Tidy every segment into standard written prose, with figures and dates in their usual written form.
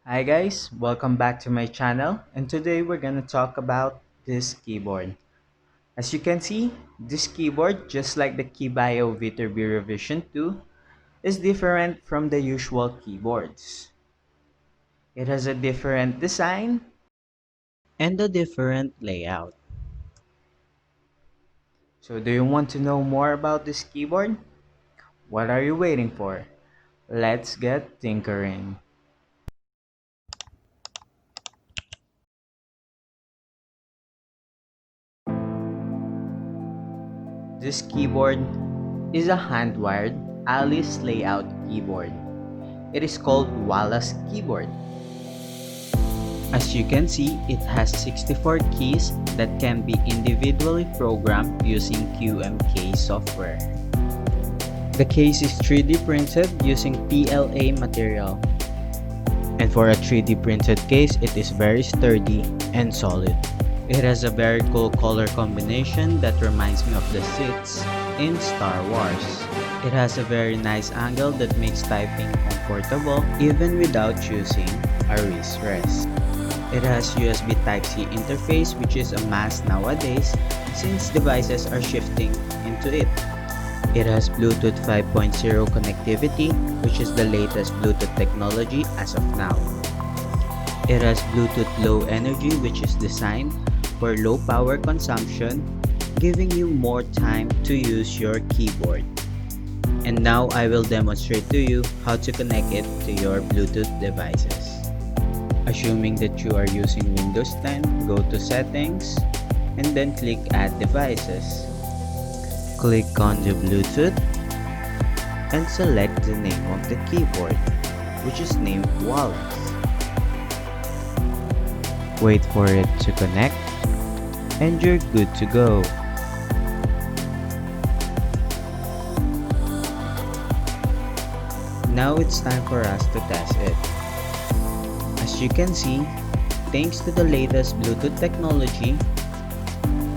Hi guys, welcome back to my channel, and today we're gonna talk about this keyboard. As you can see, this keyboard, just like the KeyBio Viterbi Revision 2, is different from the usual keyboards. It has a different design and a different layout. So do you want to know more about this keyboard? What are you waiting for? Let's get tinkering. This keyboard is a hand-wired Alice layout keyboard. It is called Wallace keyboard. As you can see, it has 64 keys that can be individually programmed using QMK software. The case is 3D printed using PLA material. And for a 3D printed case, it is very sturdy and solid. It has a very cool color combination that reminds me of the seats in Star Wars. It has a very nice angle that makes typing comfortable even without using a wrist rest. It has USB Type-C interface, which is a must nowadays since devices are shifting into it. It has Bluetooth 5.0 connectivity, which is the latest Bluetooth technology as of now. It has Bluetooth Low Energy, which is designed for low power consumption, giving you more time to use your keyboard. And now I will demonstrate to you how to connect it to your Bluetooth devices. Assuming that you are using Windows 10, go to Settings and then click Add Devices. Click on the Bluetooth and select the name of the keyboard, which is named Wallace. Wait for it to connect and you're good to go. Now it's time for us to test it. As you can see, thanks to the latest Bluetooth technology,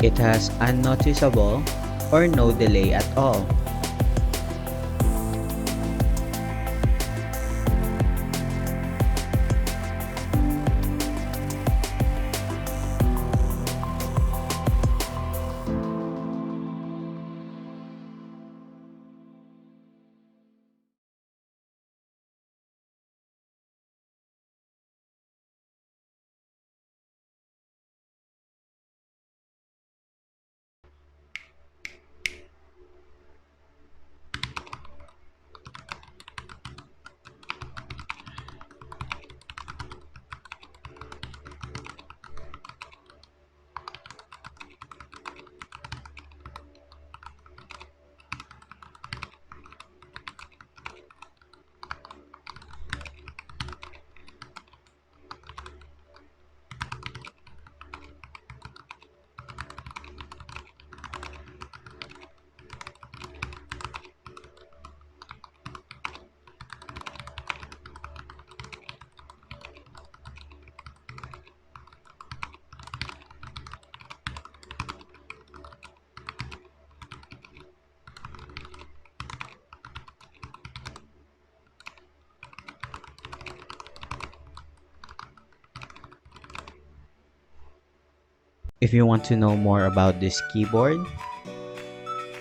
it has unnoticeable or no delay at all. If you want to know more about this keyboard,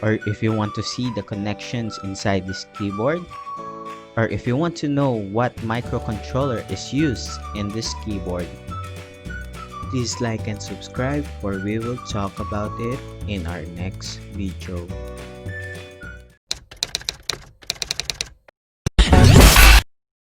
or if you want to see the connections inside this keyboard, or if you want to know what microcontroller is used in this keyboard, please like and subscribe, for we will talk about it in our next video.